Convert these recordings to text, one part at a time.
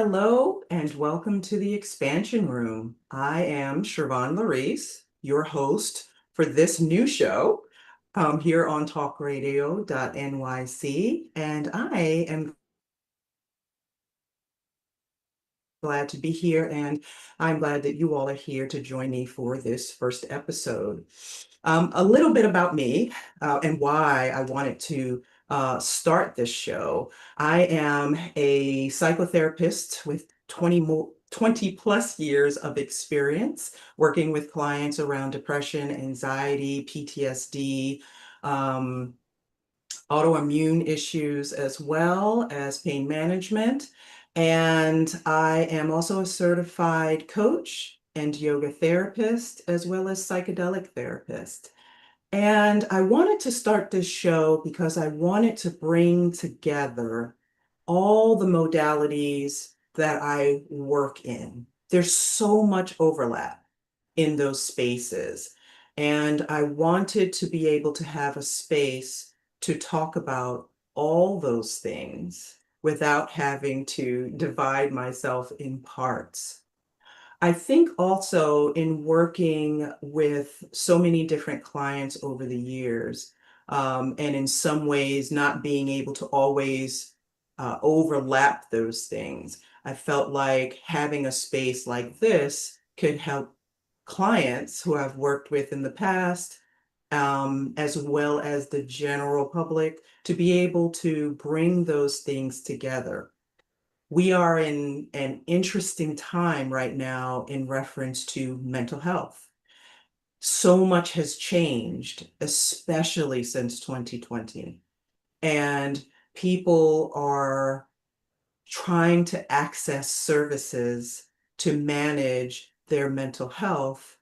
Hello and welcome to the Expansion Room. I am Siobhan Larice, your host for this new show here on TalkRadio.nyc, and I am glad to be here, and I'm glad that you all are here to join me for this first episode. A little bit about me and why I wanted to start this show. I am a psychotherapist with 20 plus years of experience working with clients around depression, anxiety, PTSD, um, autoimmune issues, as well as pain management. And I am also a certified coach and yoga therapist, as well as psychedelic therapist. And I wanted to start this show because I wanted to bring together all the modalities that I work in. There's so much overlap in those spaces. And I wanted to be able to have a space to talk about all those things without having to divide myself in parts. I think also in working with so many different clients over the years, and in some ways not being able to always overlap those things, I felt like having a space like this could help clients who I've worked with in the past, as well as the general public, to be able to bring those things together. We are in an interesting time right now in reference to mental health. So much has changed, especially since 2020. And people are trying to access services to manage their mental health.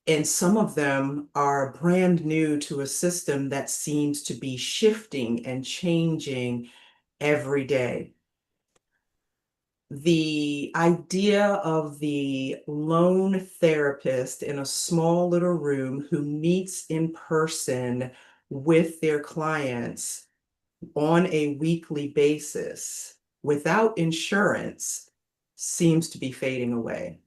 And some of them are brand new to a system that seems to be shifting and changing every day. The idea of the lone therapist in a small little room who meets in person with their clients on a weekly basis without insurance seems to be fading away.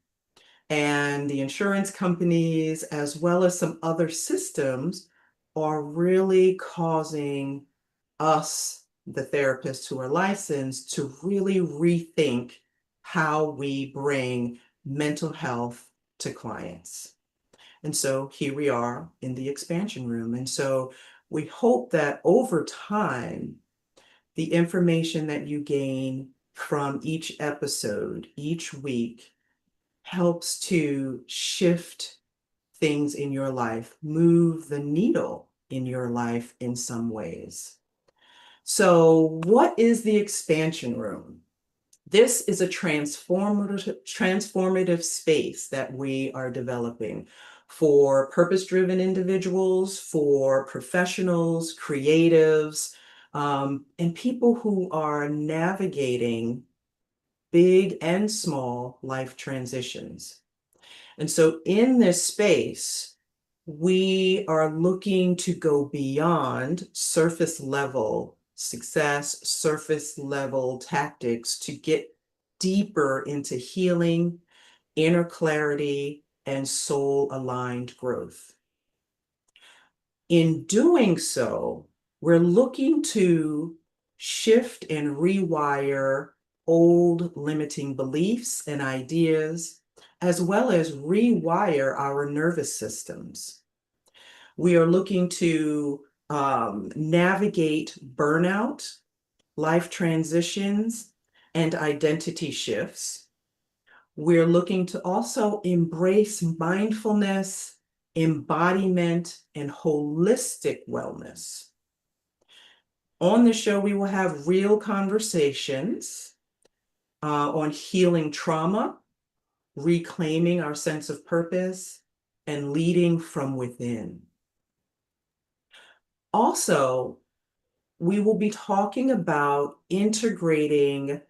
And the insurance companies, as well as some other systems, are really causing us, the therapists who are licensed, to really rethink how we bring mental health to clients. And so here we are in the expansion room. And so we hope that over time, the information that you gain from each episode, each week, helps to shift things in your life, move the needle in your life in some ways. So, what is the expansion room? This is a transformative space that we are developing for purpose-driven individuals, for professionals, creatives, and people who are navigating big and small life transitions. And so in this space, we are looking to go beyond surface level success, surface level tactics to get deeper into healing, inner clarity, and soul aligned growth. In doing so, we're looking to shift and rewire old limiting beliefs and ideas, as well as rewire our nervous systems. We are looking to navigate burnout, life transitions, and identity shifts. We're looking to also embrace mindfulness, embodiment, and holistic wellness. On the show, we will have real conversations on healing trauma, reclaiming our sense of purpose, and leading from within. Also, we will be talking about integrating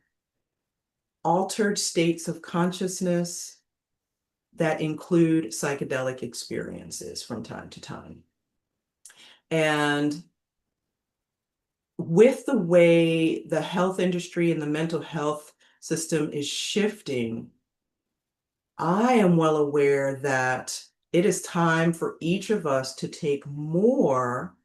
altered states of consciousness that include psychedelic experiences from time to time. And with the way the health industry and the mental health system is shifting, I am well aware that it is time for each of us to take more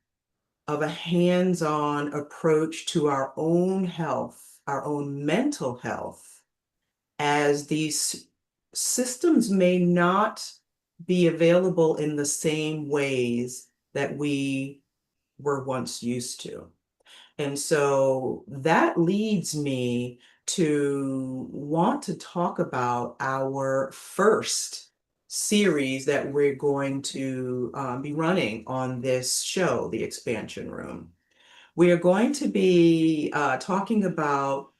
of a hands-on approach to our own health, our own mental health, as these systems may not be available in the same ways that we were once used to. And so that leads me to want to talk about our first series that we're going to be running on this show, The Expansion Room. We are going to be talking about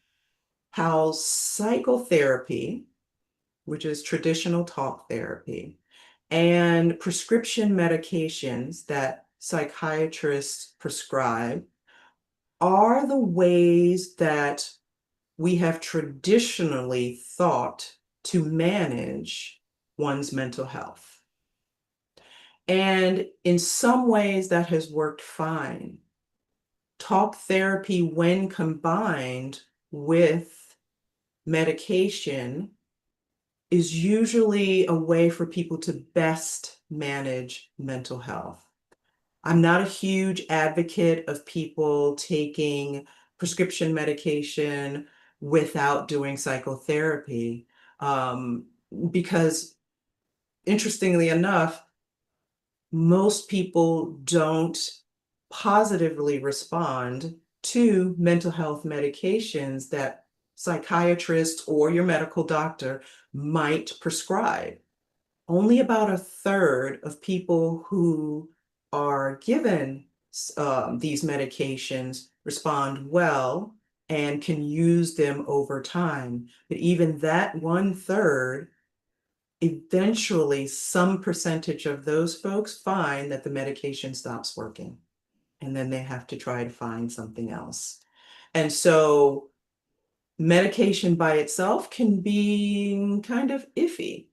how psychotherapy, which is traditional talk therapy, and prescription medications that psychiatrists prescribe are the ways that we have traditionally thought to manage one's mental health. And in some ways, that has worked fine. Talk therapy, when combined with medication, is usually a way for people to best manage mental health. I'm not a huge advocate of people taking prescription medication without doing psychotherapy, because interestingly enough, most people don't positively respond to mental health medications that psychiatrists or your medical doctor might prescribe. Only about a third of people who are given these medications respond well and can use them over time. But even that one third, eventually some percentage of those folks find that the medication stops working, and then they have to try to find something else. And so medication by itself can be kind of iffy.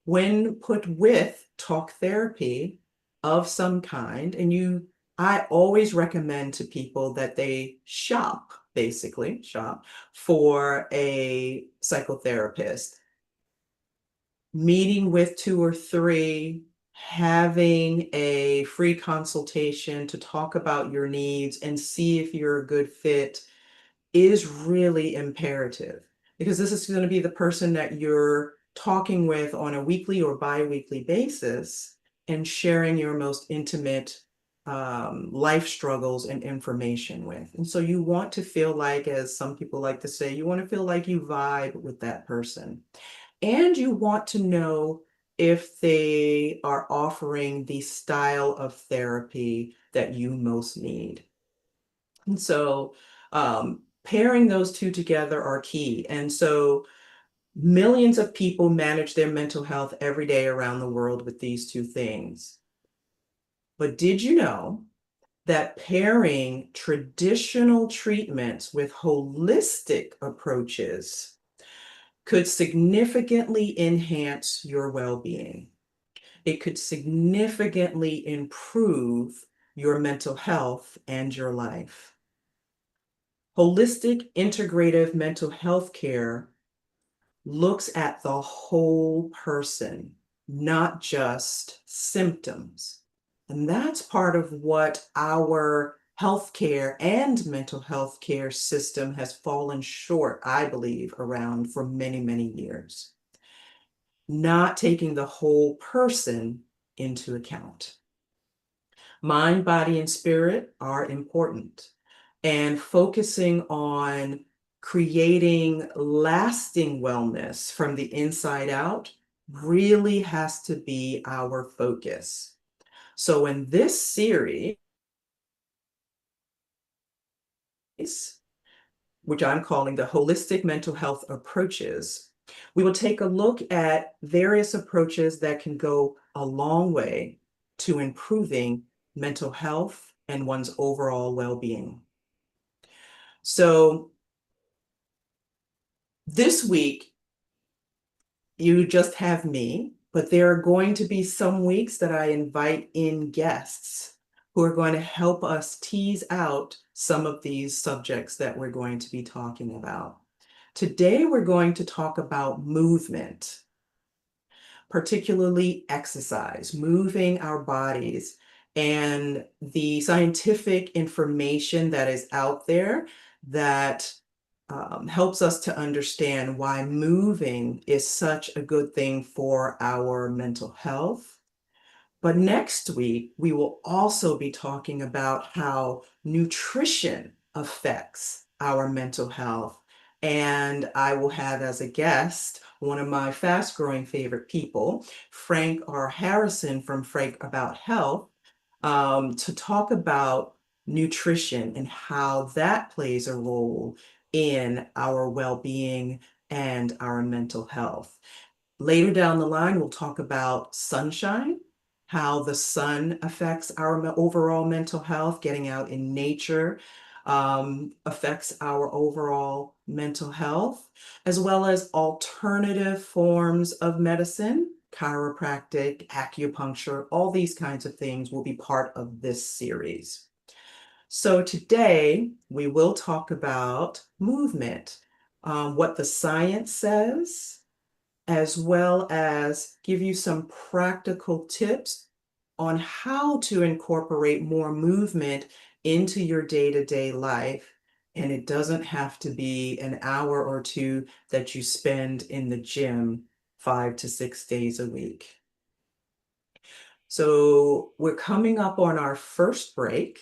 When put with talk therapy of some kind, I always recommend to people that they basically shop for a psychotherapist, meeting with two or three, having a free consultation to talk about your needs and see if you're a good fit is really imperative, because this is going to be the person that you're talking with on a weekly or bi-weekly basis and sharing your most intimate life struggles and information with. And so you want to feel like, as some people like to say, you want to feel like you vibe with that person. And you want to know if they are offering the style of therapy that you most need. And so pairing those two together are key. And so millions of people manage their mental health every day around the world with these two things. But did you know that pairing traditional treatments with holistic approaches could significantly enhance your well-being? It could significantly improve your mental health and your life. Holistic integrative mental health care looks at the whole person, not just symptoms. And that's part of what our healthcare and mental health care system has fallen short, I believe, around for many, many years. Not taking the whole person into account. Mind, body, and spirit are important, and focusing on creating lasting wellness from the inside out really has to be our focus. So in this series, which I'm calling the Holistic Mental Health Approaches, we will take a look at various approaches that can go a long way to improving mental health and one's overall well-being. So this week, you just have me, but there are going to be some weeks that I invite in guests who are going to help us tease out some of these subjects that we're going to be talking about. Today, we're going to talk about movement, particularly exercise, moving our bodies, and the scientific information that is out there that helps us to understand why moving is such a good thing for our mental health. But next week, we will also be talking about how nutrition affects our mental health. And I will have as a guest one of my fast growing favorite people, Frank R. Harrison from Frank About Health, to talk about nutrition and how that plays a role in our well being and our mental health. Later down the line, we'll talk about sunshine, how the sun affects our overall mental health, getting out in nature affects our overall mental health, as well as alternative forms of medicine, chiropractic, acupuncture, all these kinds of things will be part of this series. So today we will talk about movement, what the science says, as well as give you some practical tips on how to incorporate more movement into your day-to-day life. And it doesn't have to be an hour or two that you spend in the gym 5 to 6 days a week. So we're coming up on our first break.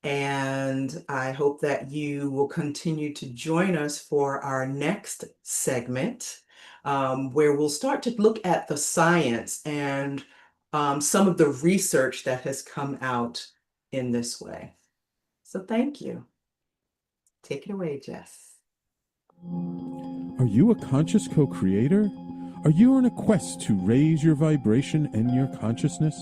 And I hope that you will continue to join us for our next segment, where we'll start to look at the science and some of the research that has come out in this way. So thank you. Take it away, Jess. Are you a conscious co-creator? Are you on a quest to raise your vibration and your consciousness?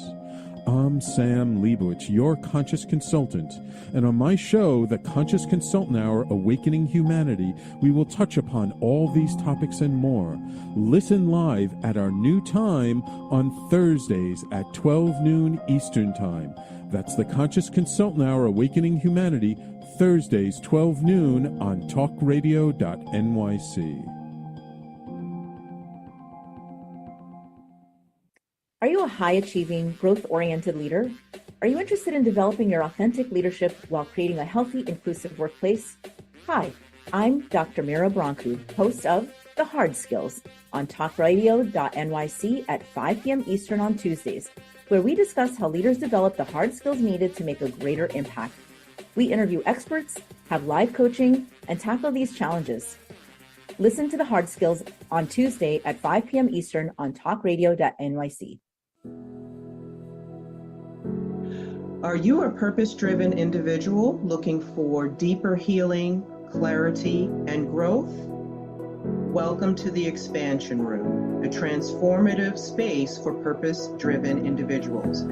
I'm Sam Leibowitz, your conscious consultant, and on my show, The Conscious Consultant Hour, Awakening Humanity, we will touch upon all these topics and more. Listen live at our new time on Thursdays at 12 noon Eastern Time. That's The Conscious Consultant Hour, Awakening Humanity, Thursdays, 12 noon on TalkRadio.nyc. Are you a high-achieving, growth-oriented leader? Are you interested in developing your authentic leadership while creating a healthy, inclusive workplace? Hi, I'm Dr. Mira Brancu, host of The Hard Skills on TalkRadio.nyc at 5 p.m. Eastern on Tuesdays, where we discuss how leaders develop the hard skills needed to make a greater impact. We interview experts, have live coaching, and tackle these challenges. Listen to The Hard Skills on Tuesday at 5 p.m. Eastern on TalkRadio.nyc. Are you a purpose-driven individual looking for deeper healing, clarity, and growth? Welcome to the Expansion Room, a transformative space for purpose-driven individuals.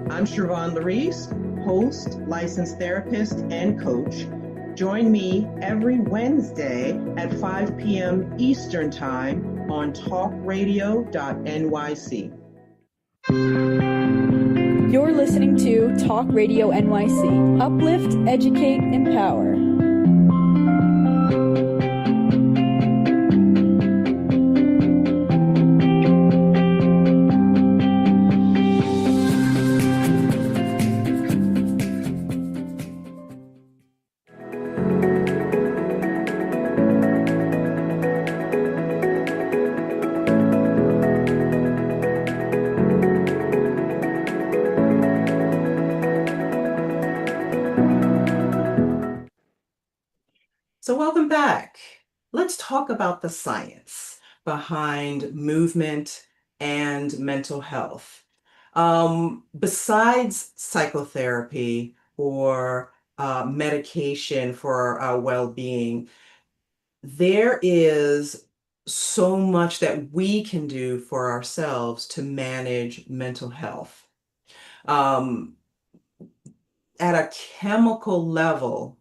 I'm Siobhan Larice, host, licensed therapist, and coach. Join me every Wednesday at 5 p.m. Eastern Time on TalkRadio.nyc. You're listening to Talk Radio NYC. Uplift, educate, empower. So welcome back. Let's talk about the science behind movement and mental health. Besides psychotherapy or medication for our well-being, there is so much that we can do for ourselves to manage mental health. At a chemical level,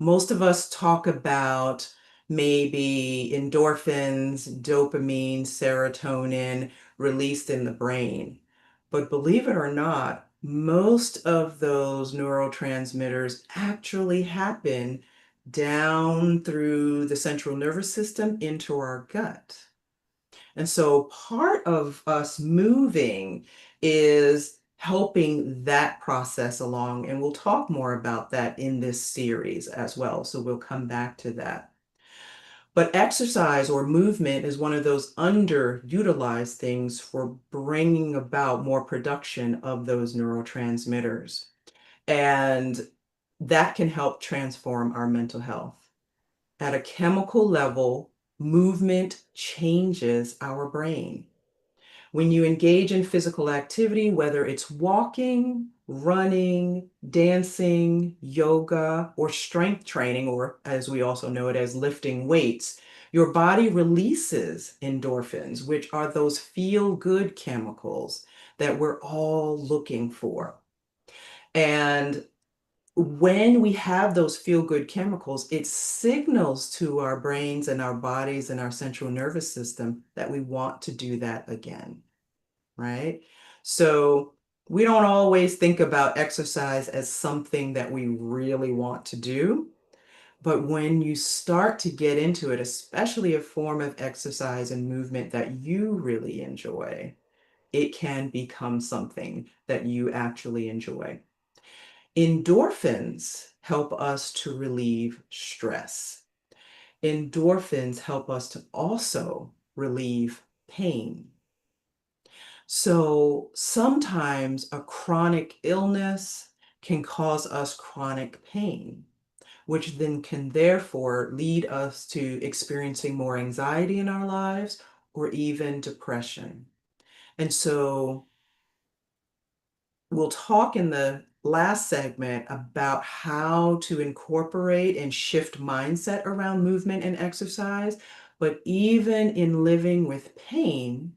most of us talk about maybe endorphins, dopamine, serotonin released in the brain. But believe it or not, most of those neurotransmitters actually happen down through the central nervous system into our gut. And so part of us moving is helping that process along. And we'll talk more about that in this series as well. So we'll come back to that. But exercise or movement is one of those underutilized things for bringing about more production of those neurotransmitters. And that can help transform our mental health. At a chemical level, movement changes our brain. When you engage in physical activity, whether it's walking, running, dancing, yoga, or strength training, or as we also know it as lifting weights, your body releases endorphins, which are those feel-good chemicals that we're all looking for. And when we have those feel-good chemicals, it signals to our brains and our bodies and our central nervous system that we want to do that again, right? So we don't always think about exercise as something that we really want to do. But when you start to get into it, especially a form of exercise and movement that you really enjoy, it can become something that you actually enjoy. Endorphins help us to relieve stress. Endorphins help us to also relieve pain. So sometimes a chronic illness can cause us chronic pain, which then can therefore lead us to experiencing more anxiety in our lives or even depression. And so we'll talk in the last segment about how to incorporate and shift mindset around movement and exercise. But even in living with pain,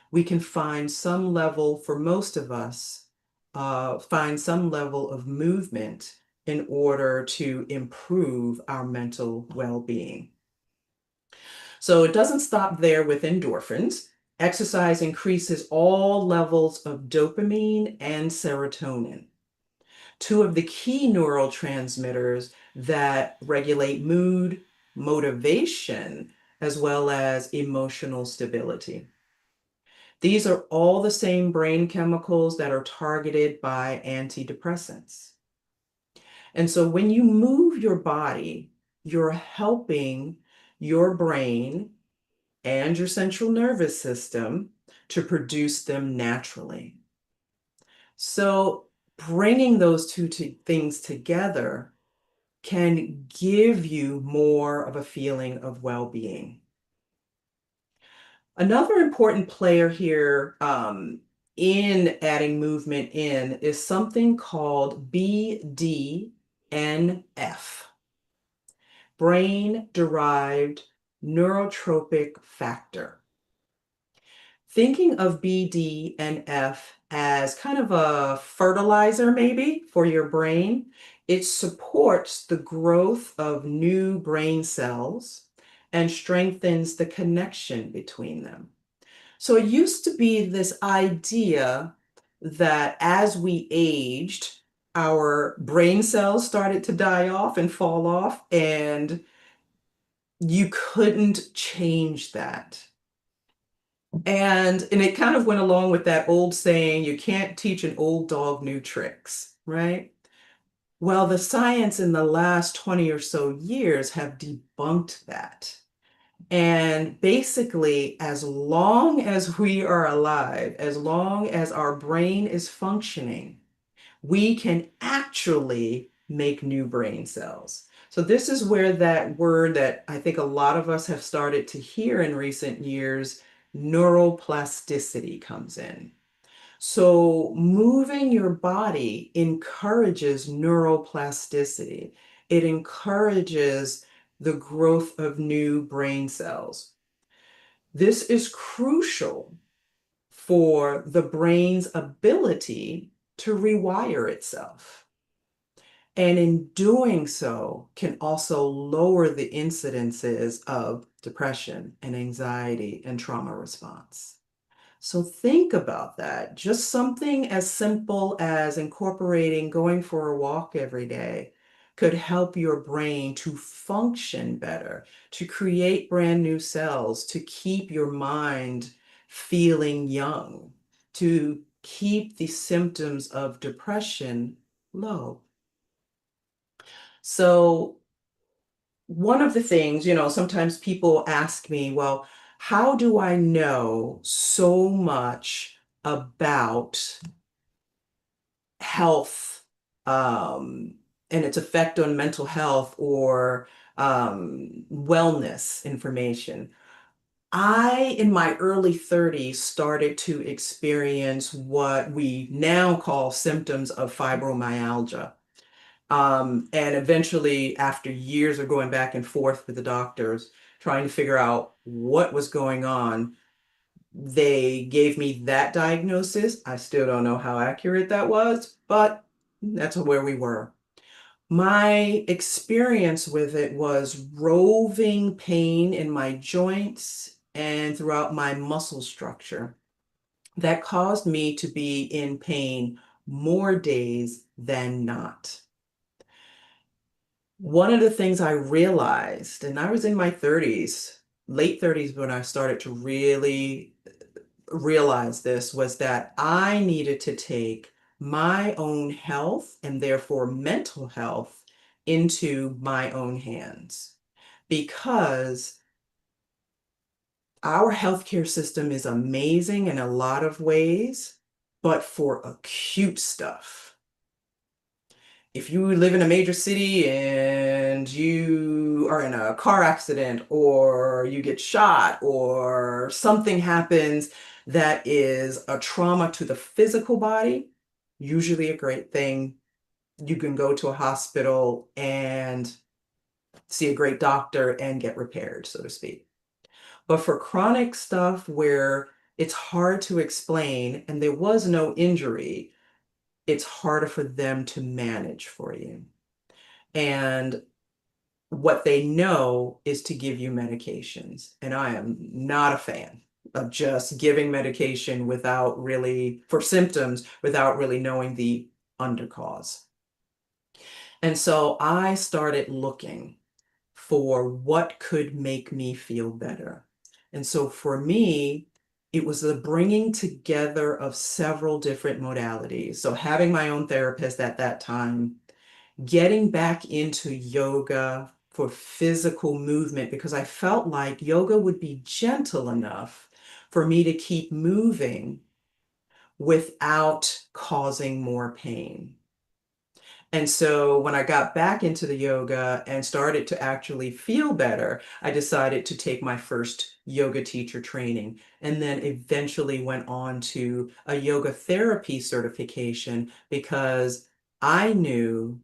we can find some level, for most of us, find some level of movement in order to improve our mental well-being. So it doesn't stop there with endorphins. Exercise increases all levels of dopamine and serotonin, two of the key neurotransmitters that regulate mood, motivation, as well as emotional stability. These are all the same brain chemicals that are targeted by antidepressants. And so when you move your body, you're helping your brain and your central nervous system to produce them naturally. So bringing those two things together can give you more of a feeling of well-being. Another important player here in adding movement in is something called BDNF, brain-derived neurotropic factor. Thinking of BDNF as kind of a fertilizer maybe for your brain, it supports the growth of new brain cells and strengthens the connection between them. So it used to be this idea that as we aged, our brain cells started to die off and fall off, and you couldn't change that. And it kind of went along with that old saying, you can't teach an old dog new tricks, right? Well, the science in the last 20 or so years have debunked that. And basically, as long as we are alive, as long as our brain is functioning, we can actually make new brain cells. So this is where that word that I think a lot of us have started to hear in recent years, neuroplasticity, comes in. So moving your body encourages neuroplasticity. It encourages the growth of new brain cells. This is crucial for the brain's ability to rewire itself. And in doing so, can also lower the incidences of depression and anxiety and trauma response. So think about that. Just something as simple as incorporating going for a walk every day could help your brain to function better, to create brand new cells, to keep your mind feeling young, to keep the symptoms of depression low. So one of the things, sometimes people ask me, well, how do I know so much about health, and its effect on mental health or wellness information? In my early 30s, started to experience what we now call symptoms of fibromyalgia. And eventually, after years of going back and forth with the doctors, trying to figure out what was going on, they gave me that diagnosis. I still don't know how accurate that was, but that's where we were. My experience with it was roving pain in my joints and throughout my muscle structure that caused me to be in pain more days than not. One of the things I realized, and I was in my 30s, late 30s, when I started to really realize this, was that I needed to take my own health and therefore mental health into my own hands, because our healthcare system is amazing in a lot of ways, but for acute stuff. If you live in a major city and you are in a car accident or you get shot or something happens that is a trauma to the physical body, usually a great thing. You can go to a hospital and see a great doctor and get repaired, so to speak. But for chronic stuff where it's hard to explain and there was no injury, it's harder for them to manage for you. And what they know is to give you medications. And I am not a fan of just giving medication for symptoms, without really knowing the undercause. And so I started looking for what could make me feel better. And so for me, it was the bringing together of several different modalities. So having my own therapist at that time, getting back into yoga for physical movement, because I felt like yoga would be gentle enough for me to keep moving without causing more pain. And so when I got back into the yoga and started to actually feel better, I decided to take my first yoga teacher training, and then eventually went on to a yoga therapy certification, because I knew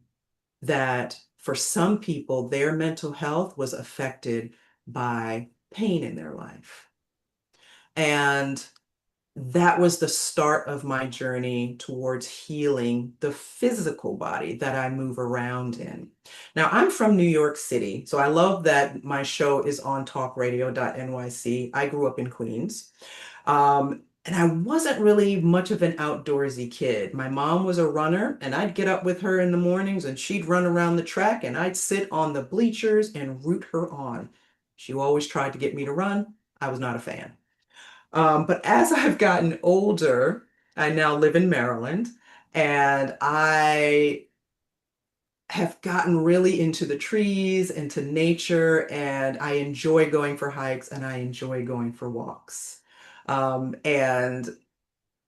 that for some people, their mental health was affected by pain in their life. And that was the start of my journey towards healing the physical body that I move around in. Now, I'm from New York City, so I love that my show is on TalkRadio.nyc. I grew up in Queens. And I wasn't really much of an outdoorsy kid. My mom was a runner, and I'd get up with her in the mornings and she'd run around the track, and I'd sit on the bleachers and root her on. She always tried to get me to run. I was not a fan. But as I've gotten older, I now live in Maryland, and I have gotten really into the trees, into nature, and I enjoy going for hikes and I enjoy going for walks. And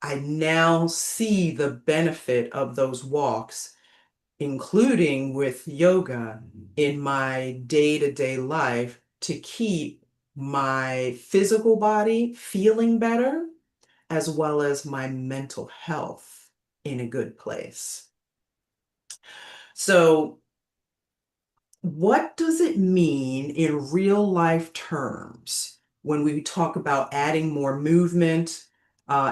I now see the benefit of those walks, including with yoga, in my day-to-day life, to keep my physical body feeling better, as well as my mental health in a good place. So, what does it mean in real life terms when we talk about adding more movement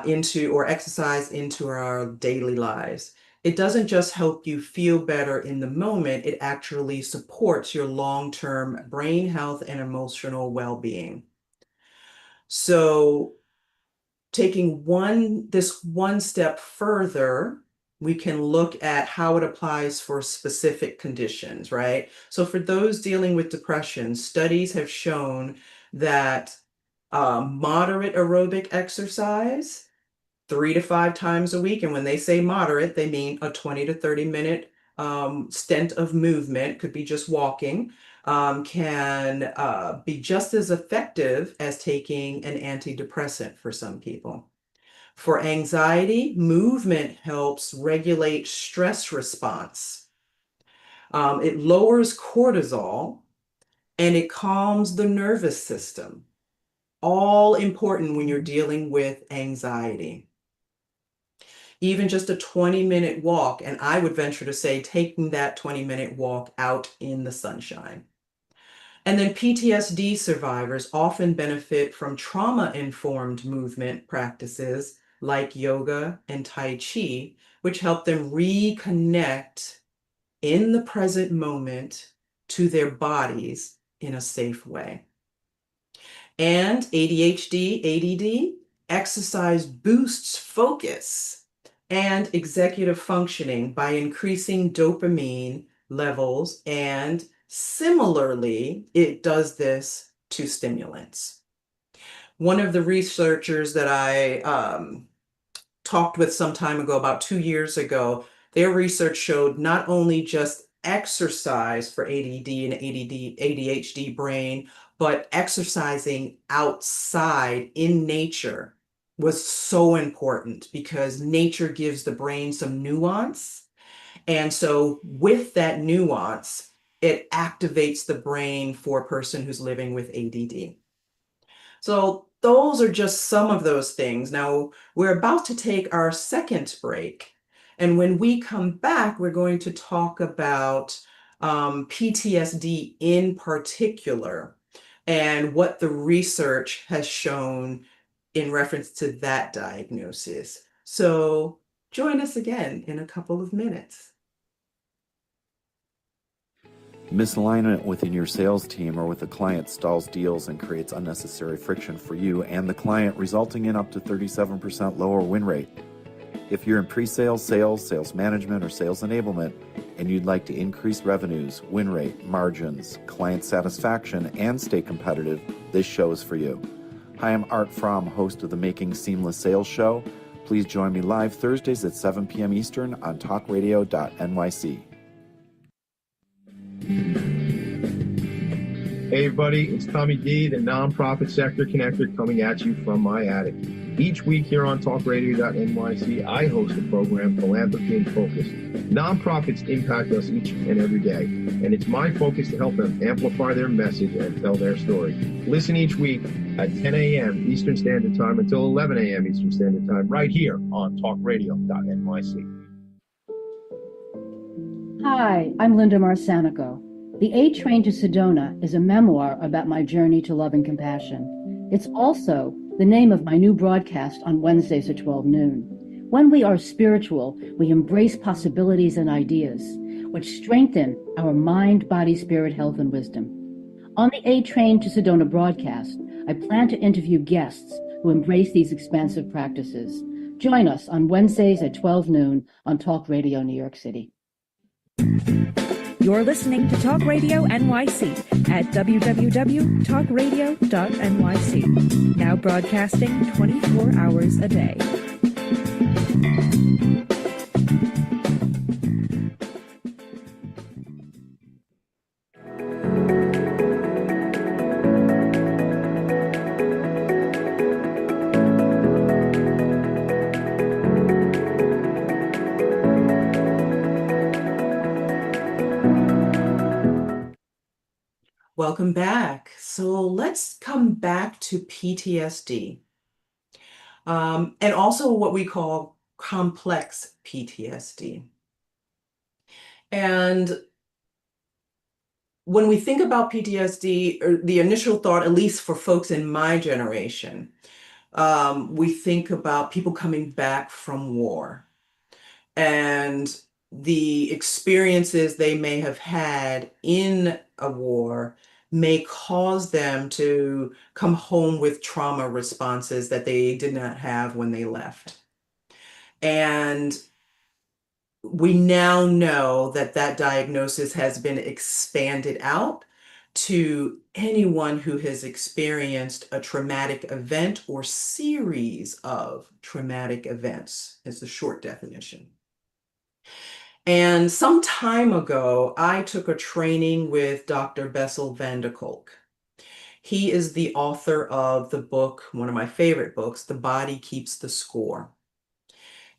into or exercise into our daily lives? It doesn't just help you feel better in the moment, it actually supports your long-term brain health and emotional well-being. So, taking this one step further, we can look at how it applies for specific conditions, right? So for those dealing with depression, studies have shown that moderate aerobic exercise 3 to 5 times a week. And when they say moderate, they mean a 20 to 30 minute stint of movement, could be just walking, can be just as effective as taking an antidepressant for some people. For anxiety, movement helps regulate stress response. It lowers cortisol and it calms the nervous system. All important when you're dealing with anxiety. Even just a 20-minute walk, and I would venture to say taking that 20-minute walk out in the sunshine. And then PTSD survivors often benefit from trauma-informed movement practices like yoga and Tai Chi, which help them reconnect in the present moment to their bodies in a safe way. And ADHD, ADD, exercise boosts focus and executive functioning by increasing dopamine levels, and similarly, it does this to stimulants. One of the researchers that I talked with some time ago, about 2 years ago, their research showed not only just exercise for ADD and ADHD brain, but exercising outside in nature was so important because nature gives the brain some nuance. And so with that nuance, it activates the brain for a person who's living with ADD. So those are just some of those things. Now we're about to take our second break. And when we come back, we're going to talk about PTSD in particular and what the research has shown in reference to that diagnosis. So join us again in a couple of minutes. Misalignment within your sales team or with a client stalls deals and creates unnecessary friction for you and the client, resulting in up to 37% lower win rate. If you're in pre-sales, sales, sales management, or sales enablement, and you'd like to increase revenues, win rate, margins, client satisfaction, and stay competitive, this show is for you. Hi, I'm Art Fromm, host of the Making Seamless Sales Show. Please join me live Thursdays at 7 p.m. Eastern on TalkRadio.nyc. Hey everybody, it's Tommy D, the nonprofit sector connector, coming at you from my attic. Each week here on TalkRadio.nyc, I host a program, Philanthropy in Focus. Nonprofits impact us each and every day, and it's my focus to help them amplify their message and tell their story. Listen each week at 10 a.m. Eastern Standard Time until 11 a.m. Eastern Standard Time, right here on TalkRadio.nyc. Hi, I'm Linda Marsanico. The A Train to Sedona is a memoir about my journey to love and compassion. It's also the name of my new broadcast on Wednesdays at 12 noon. When we are spiritual, we embrace possibilities and ideas, which strengthen our mind, body, spirit, health, and wisdom. On the A Train to Sedona broadcast, I plan to interview guests who embrace these expansive practices. Join us on Wednesdays at 12 noon on Talk Radio New York City. You're listening to Talk Radio NYC at www.talkradio.nyc. Now broadcasting 24 hours a day. Welcome back. So let's come back to PTSD, and also what we call complex PTSD. And when we think about PTSD, or the initial thought, at least for folks in my generation, we think about people coming back from war and the experiences they may have had in a war may cause them to come home with trauma responses that they did not have when they left. And we now know that that diagnosis has been expanded out to anyone who has experienced a traumatic event or series of traumatic events, is the short definition. And some time ago, I took a training with Dr. Bessel van der Kolk. He is the author of the book, one of my favorite books, The Body Keeps the Score.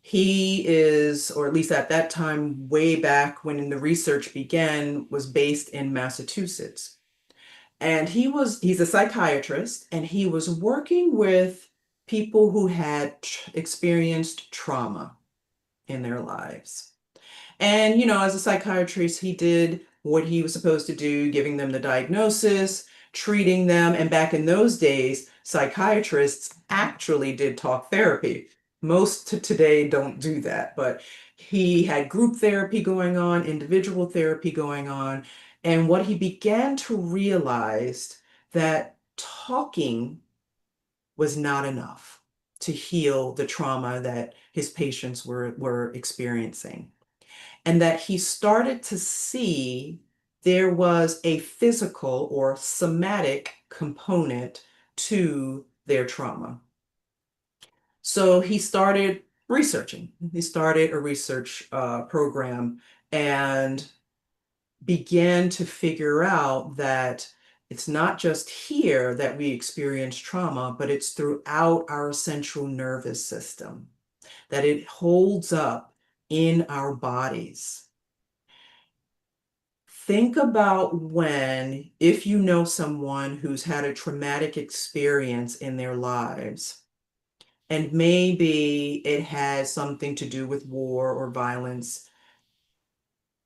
He is, or at least at that time, way back when the research began, was based in Massachusetts. And he's a psychiatrist, and he was working with people who had experienced trauma in their lives. And, as a psychiatrist, he did what he was supposed to do, giving them the diagnosis, treating them. And back in those days, psychiatrists actually did talk therapy. Most today don't do that, but he had group therapy going on, individual therapy going on. And what he began to realize that talking was not enough to heal the trauma that his patients were experiencing, and that he started to see there was a physical or somatic component to their trauma. So he started researching. He started a research program and began to figure out that it's not just here that we experience trauma, but it's throughout our central nervous system, that it holds up in our bodies. Think about if you know someone who's had a traumatic experience in their lives, and maybe it has something to do with war or violence,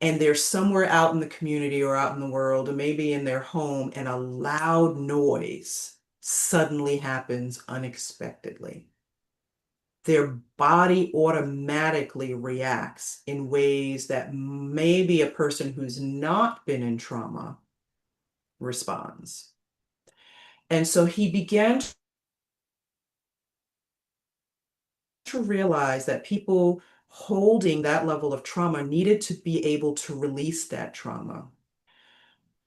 and they're somewhere out in the community or out in the world, or maybe in their home, and a loud noise suddenly happens unexpectedly. Their body automatically reacts in ways that maybe a person who's not been in trauma responds. And so he began to realize that people holding that level of trauma needed to be able to release that trauma.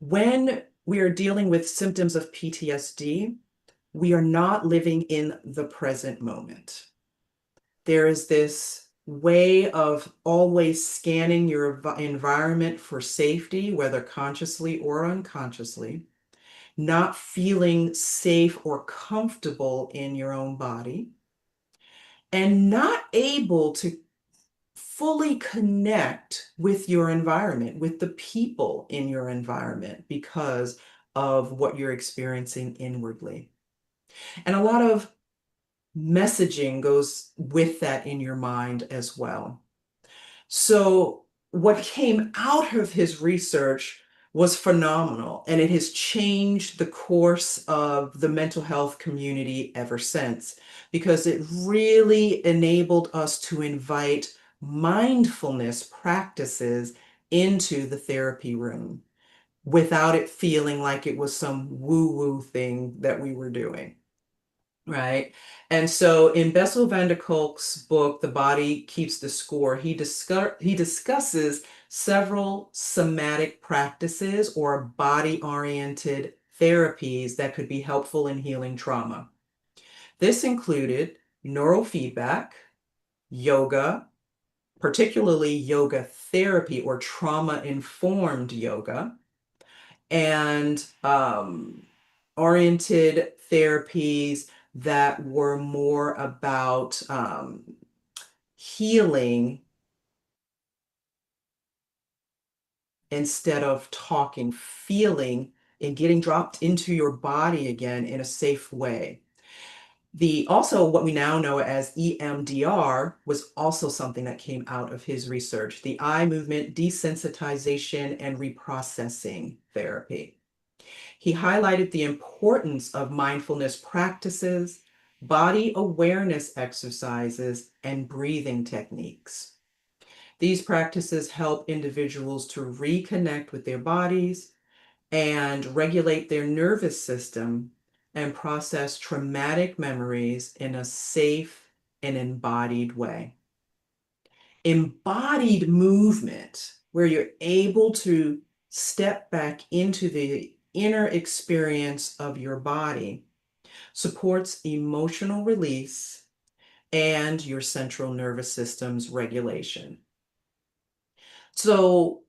When we are dealing with symptoms of PTSD, we are not living in the present moment. There is this way of always scanning your environment for safety, whether consciously or unconsciously, not feeling safe or comfortable in your own body, and not able to fully connect with your environment, with the people in your environment, because of what you're experiencing inwardly. And a lot of messaging goes with that in your mind as well. So what came out of his research was phenomenal, and it has changed the course of the mental health community ever since, because it really enabled us to invite mindfulness practices into the therapy room without it feeling like it was some woo-woo thing that we were doing. Right. And so in Bessel van der Kolk's book, The Body Keeps the Score, he discusses several somatic practices or body-oriented therapies that could be helpful in healing trauma. This included neurofeedback, yoga, particularly yoga therapy or trauma-informed yoga, and oriented therapies that were more about healing instead of talking, feeling, and getting dropped into your body again in a safe way. Also, what we now know as EMDR was also something that came out of his research, the eye movement desensitization and reprocessing therapy. He highlighted the importance of mindfulness practices, body awareness exercises, and breathing techniques. These practices help individuals to reconnect with their bodies and regulate their nervous system and process traumatic memories in a safe and embodied way. Embodied movement, where you're able to step back into the inner experience of your body, supports emotional release and your central nervous system's regulation. So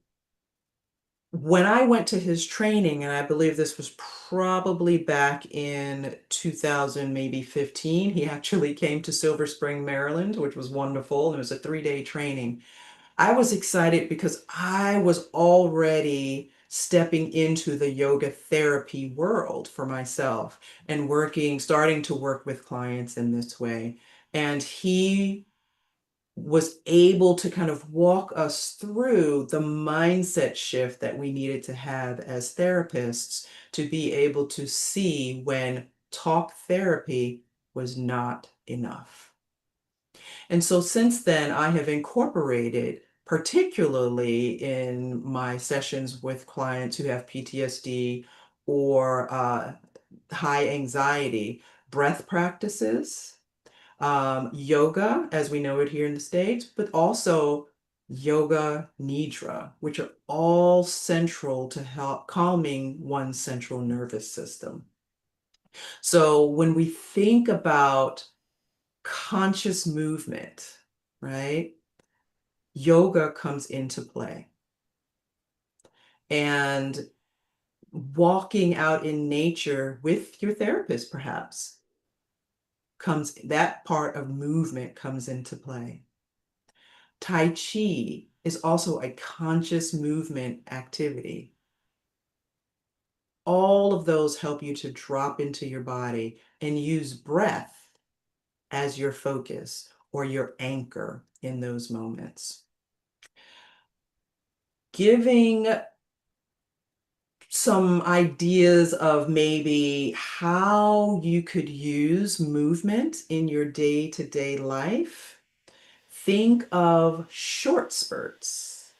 when I went to his training, and I believe this was probably back in 2000, maybe 15, he actually came to Silver Spring, Maryland, which was wonderful. It was a 3-day training. I was excited because I was already stepping into the yoga therapy world for myself and starting to work with clients in this way. And he was able to kind of walk us through the mindset shift that we needed to have as therapists to be able to see when talk therapy was not enough. And so since then, I have incorporated, particularly in my sessions with clients who have PTSD or high anxiety, breath practices, yoga, as we know it here in the States, but also yoga nidra, which are all central to help calming one's central nervous system. So when we think about conscious movement, right, yoga comes into play. And walking out in nature with your therapist, perhaps, that part of movement comes into play. Tai Chi is also a conscious movement activity. All of those help you to drop into your body and use breath as your focus or your anchor in those moments. Giving some ideas of maybe how you could use movement in your day-to-day life. Think of short spurts,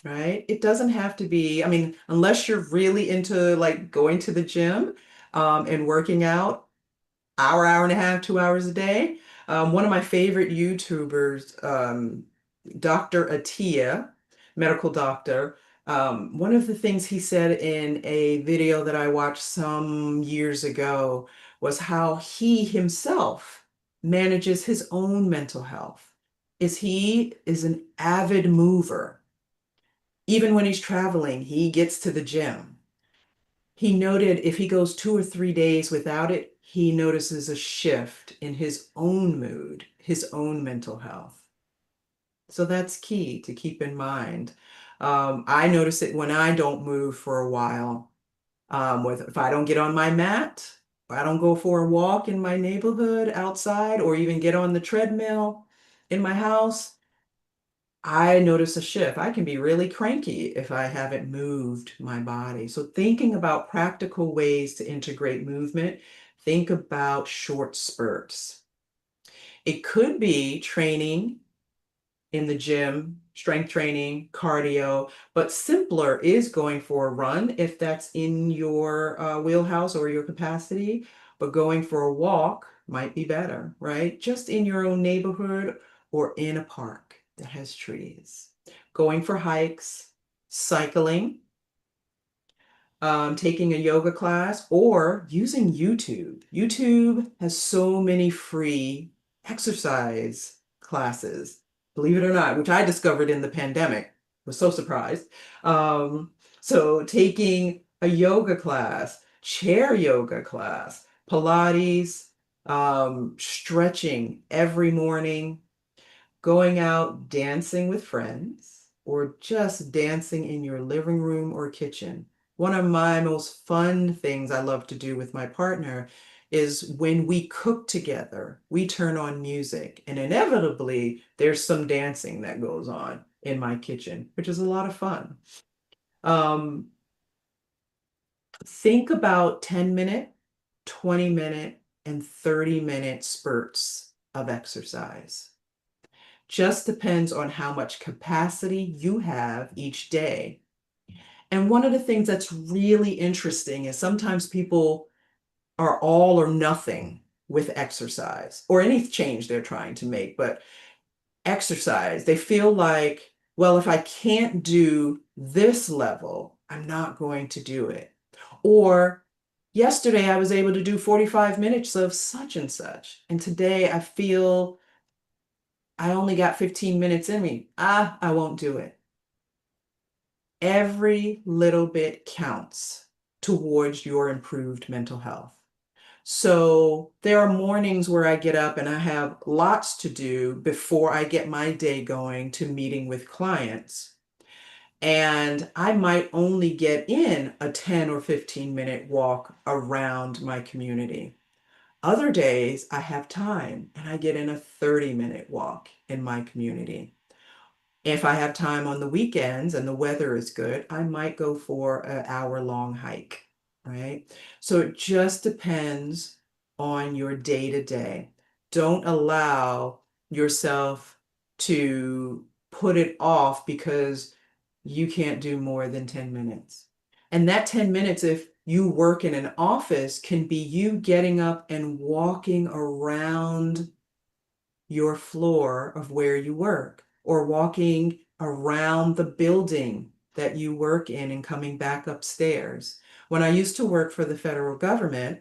right? It doesn't have to be, I mean, unless you're really into like going to the gym and working out hour and a half, 2 hours a day. One of my favorite YouTubers, Dr. Atia, medical doctor, one of the things he said in a video that I watched some years ago was how he himself manages his own mental health. He is an avid mover. Even when he's traveling, he gets to the gym. He noted if he goes 2 or 3 days without it, he notices a shift in his own mood, his own mental health. So that's key to keep in mind. I notice it when I don't move for a while. If I don't get on my mat, if I don't go for a walk in my neighborhood outside, or even get on the treadmill in my house, I notice a shift. I can be really cranky if I haven't moved my body. So thinking about practical ways to integrate movement, think about short spurts. It could be training in the gym, strength training, cardio, but simpler is going for a run if that's in your wheelhouse or your capacity, but going for a walk might be better, right? Just in your own neighborhood or in a park that has trees. Going for hikes, cycling, taking a yoga class, or using YouTube. YouTube has so many free exercise classes, believe it or not, which I discovered in the pandemic. Was so surprised. So taking a yoga class, chair yoga class, Pilates, stretching every morning, going out dancing with friends, or just dancing in your living room or kitchen. One of my most fun things I love to do with my partner is when we cook together, we turn on music, and inevitably there's some dancing that goes on in my kitchen, which is a lot of fun. Think about 10-minute, 20-minute, and 30-minute spurts of exercise. Just depends on how much capacity you have each day. And one of the things that's really interesting is sometimes people are all or nothing with exercise or any change they're trying to make. But exercise. They feel like, well, if I can't do this level, I'm not going to do it. Or yesterday I was able to do 45 minutes of such and such. And today I feel I only got 15 minutes in me. I won't do it. Every little bit counts towards your improved mental health. So there are mornings where I get up and I have lots to do before I get my day going to meeting with clients. And I might only get in a 10 or 15-minute walk around my community. Other days I have time and I get in a 30-minute walk in my community. If I have time on the weekends and the weather is good, I might go for an hour-long hike, right? So it just depends on your day-to-day. Don't allow yourself to put it off because you can't do more than 10 minutes. And that 10 minutes, if you work in an office, can be you getting up and walking around your floor of where you work, or walking around the building that you work in and coming back upstairs. When I used to work for the federal government,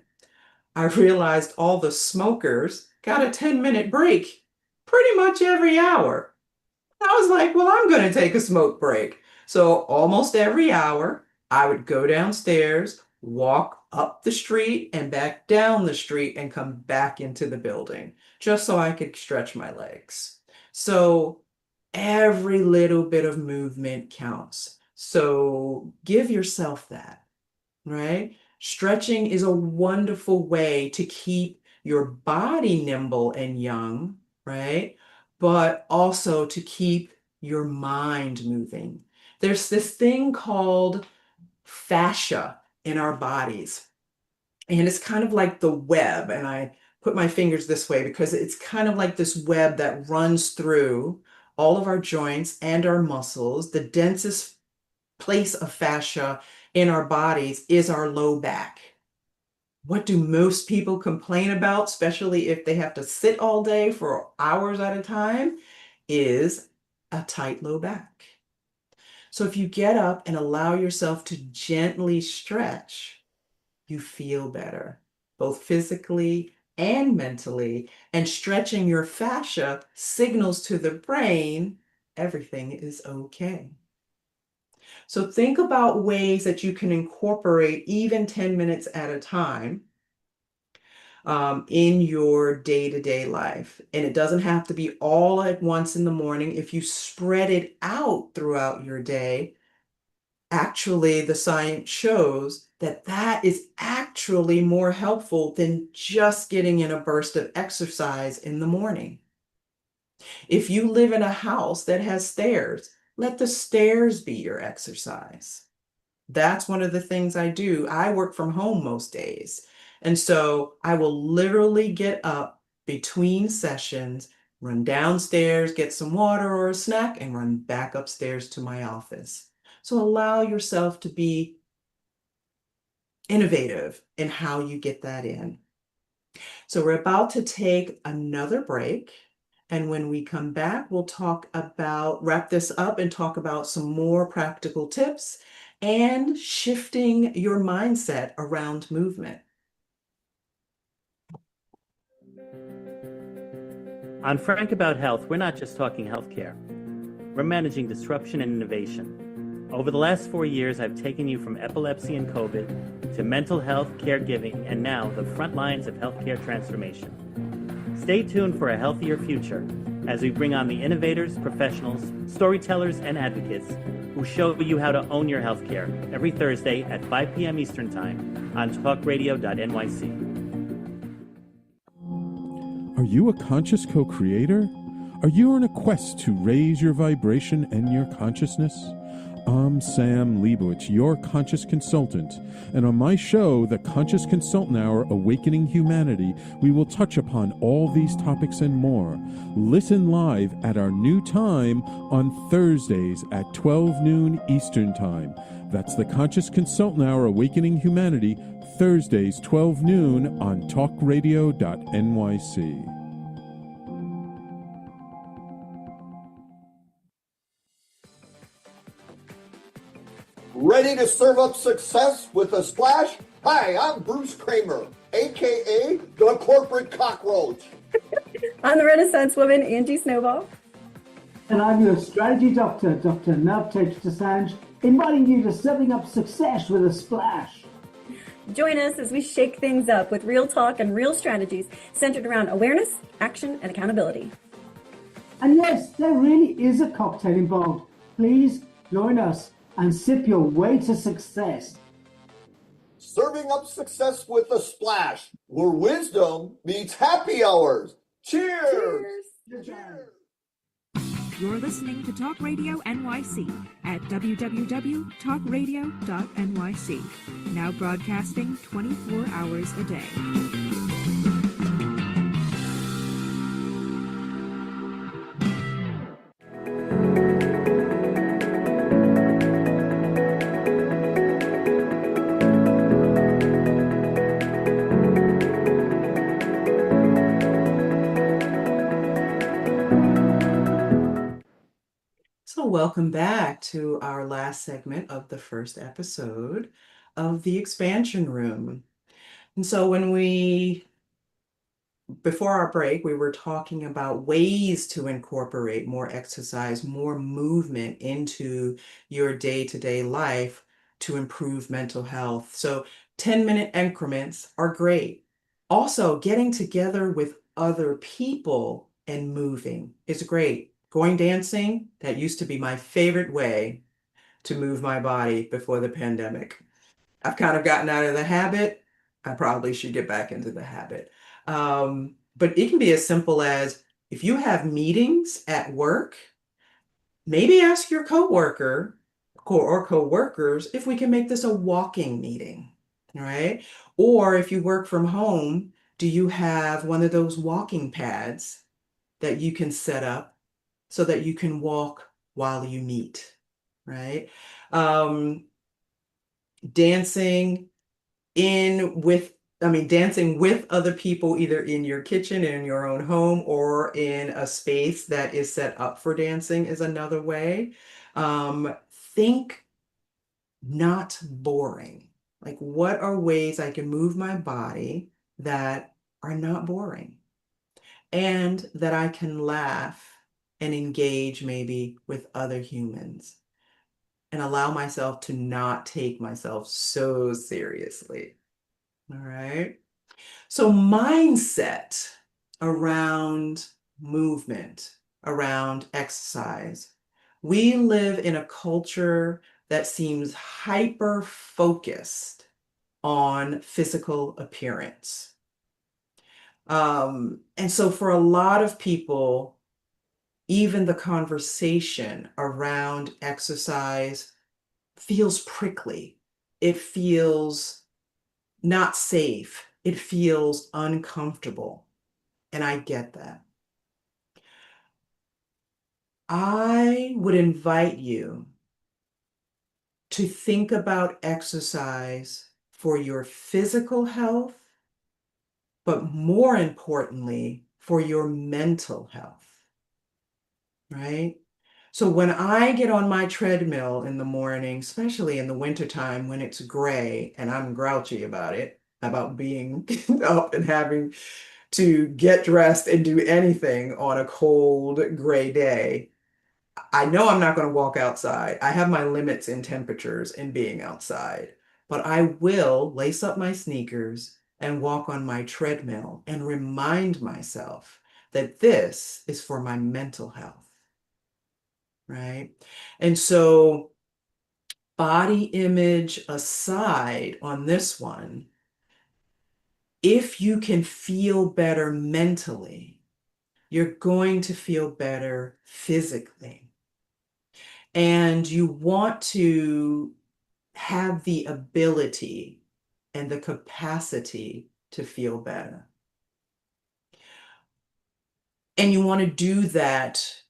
I realized all the smokers got a 10-minute break pretty much every hour. I was like, well, I'm going to take a smoke break. So almost every hour, I would go downstairs, walk up the street and back down the street and come back into the building just so I could stretch my legs. So every little bit of movement counts. So give yourself that, right? Stretching is a wonderful way to keep your body nimble and young, right? But also to keep your mind moving. There's this thing called fascia in our bodies, and it's kind of like the web. And I put my fingers this way because it's kind of like this web that runs through all of our joints and our muscles. The densest place of fascia in our bodies is our low back. What do most people complain about, especially if they have to sit all day for hours at a time, is a tight low back. So if you get up and allow yourself to gently stretch, you feel better, both physically and mentally. And stretching your fascia signals to the brain everything is okay. So think about ways that you can incorporate even 10 minutes at a time in your day-to-day life. And it doesn't have to be all at once in the morning. If you spread it out throughout your day, actually, the science shows that that is actually more helpful than just getting in a burst of exercise in the morning. If you live in a house that has stairs, let the stairs be your exercise. That's one of the things I do. I work from home most days. And so I will literally get up between sessions, run downstairs, get some water or a snack, and run back upstairs to my office. So allow yourself to be innovative in how you get that in. So we're about to take another break. And when we come back, we'll wrap this up and talk about some more practical tips and shifting your mindset around movement. On Frank About Health, we're not just talking healthcare. We're managing disruption and innovation. Over the last 4 years, I've taken you from epilepsy and COVID to mental health, caregiving, and now the front lines of healthcare transformation. Stay tuned for a healthier future as we bring on the innovators, professionals, storytellers, and advocates who show you how to own your healthcare every Thursday at 5 p.m. Eastern Time on TalkRadio.nyc. Are you a conscious co-creator? Are you on a quest to raise your vibration and your consciousness? I'm Sam Leibowitz, your conscious consultant, and on my show, The Conscious Consultant Hour, Awakening Humanity, we will touch upon all these topics and more. Listen live at our new time on Thursdays at 12 noon Eastern Time. That's The Conscious Consultant Hour, Awakening Humanity, Thursdays, 12 noon on TalkRadio.nyc. Ready to serve up success with a splash? Hi, I'm Bruce Kramer, aka the corporate cockroach. I'm the Renaissance woman, Angie Snowball. And I'm your strategy doctor, Dr. Meltex Desange, inviting you to Serving Up Success with a Splash. Join us as we shake things up with real talk and real strategies centered around awareness, action, and accountability. And yes, there really is a cocktail involved. Please join us and sip your way to success. Serving up success with a splash, where wisdom meets happy hours. Cheers! Cheers! You're listening to Talk Radio NYC at www.talkradio.nyc. Now broadcasting 24 hours a day. So welcome back to our last segment of the first episode of the Expansion Room. And so before our break, we were talking about ways to incorporate more exercise, more movement into your day-to-day life to improve mental health. So 10-minute increments are great. Also, getting together with other people and moving is great. Going dancing, that used to be my favorite way to move my body before the pandemic. I've kind of gotten out of the habit. I probably should get back into the habit. But it can be as simple as if you have meetings at work, maybe ask your coworker or coworkers if we can make this a walking meeting, right? Or if you work from home, do you have one of those walking pads that you can set up so that you can walk while you meet, right? Dancing with other people, either in your kitchen, in your own home, or in a space that is set up for dancing is another way. Think not boring. Like, what are ways I can move my body that are not boring and that I can laugh and engage maybe with other humans and allow myself to not take myself so seriously. All right. So mindset around movement, around exercise. We live in a culture that seems hyper focused on physical appearance. And so for a lot of people, even the conversation around exercise feels prickly. It feels not safe. It feels uncomfortable. And I get that. I would invite you to think about exercise for your physical health, but more importantly, for your mental health, right? So when I get on my treadmill in the morning, especially in the wintertime when it's gray and I'm grouchy about it, about being up and having to get dressed and do anything on a cold gray day, I know I'm not going to walk outside. I have my limits in temperatures in being outside, but I will lace up my sneakers and walk on my treadmill and remind myself that this is for my mental health, right? And so body image aside on this one, if you can feel better mentally, you're going to feel better physically. And you want to have the ability and the capacity to feel better. And you want to do that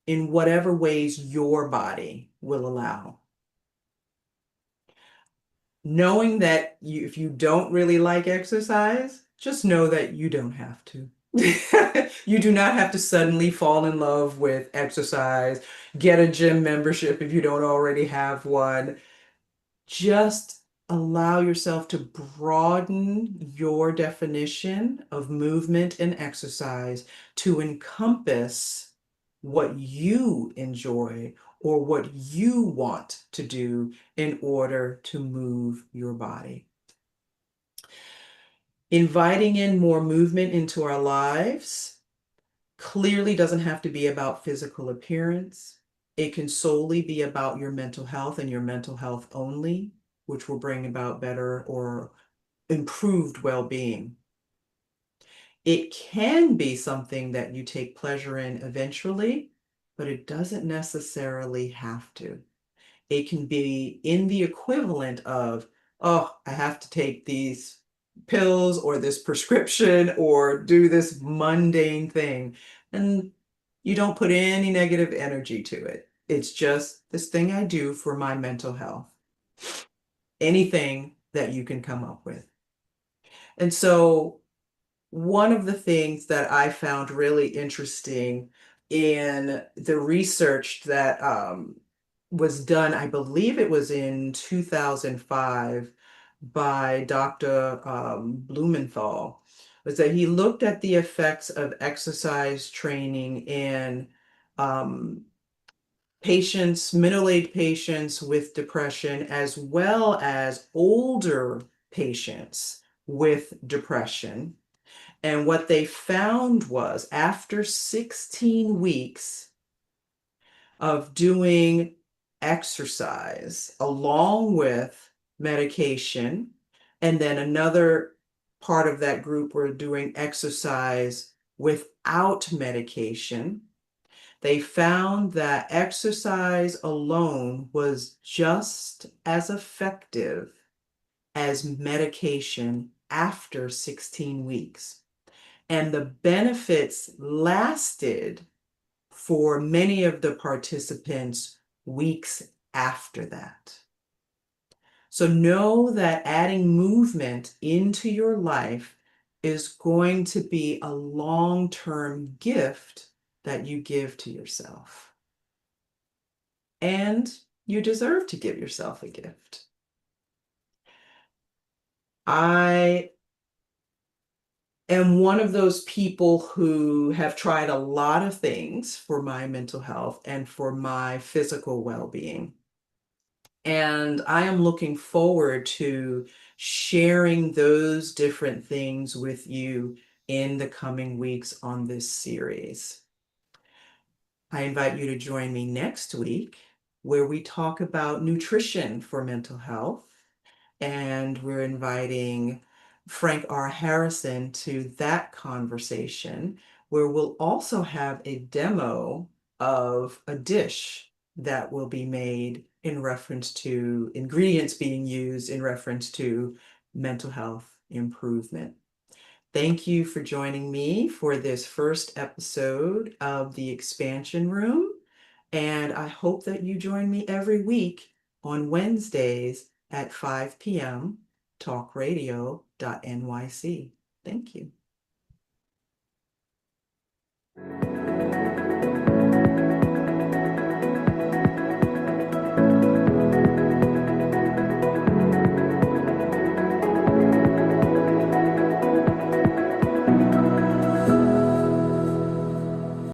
in whatever ways your body will allow. Knowing that if you don't really like exercise, just know that you don't have to. You do not have to suddenly fall in love with exercise, get a gym membership if you don't already have one. just allow yourself to broaden your definition of movement and exercise to encompass what you enjoy or what you want to do in order to move your body. Inviting in more movement into our lives clearly doesn't have to be about physical appearance. It can solely be about your mental health and your mental health only, which will bring about better or improved well-being. It can be something that you take pleasure in eventually, but it doesn't necessarily have to. It can be in the equivalent of, oh, I have to take these pills or this prescription or do this mundane thing. And you don't put any negative energy to it. It's just this thing I do for my mental health. Anything that you can come up with. And so one of the things that I found really interesting in the research that was done, I believe it was in 2005 by Dr. Blumenthal, was that he looked at the effects of exercise training in patients, middle-aged patients with depression, as well as older patients with depression. And what they found was after 16 weeks of doing exercise along with medication, and then another part of that group were doing exercise without medication, they found that exercise alone was just as effective as medication after 16 weeks. And the benefits lasted for many of the participants weeks after that. So know that adding movement into your life is going to be a long-term gift that you give to yourself. And you deserve to give yourself a gift. I am one of those people who have tried a lot of things for my mental health and for my physical well-being. And I am looking forward to sharing those different things with you in the coming weeks on this series. I invite you to join me next week where we talk about nutrition for mental health. And we're inviting Frank R. Harrison to that conversation, where we'll also have a demo of a dish that will be made in reference to ingredients being used in reference to mental health improvement. Thank you for joining me for this first episode of the Expansion Room. And I hope that you join me every week on Wednesdays at 5 p.m. TalkRadio.nyc. Thank you.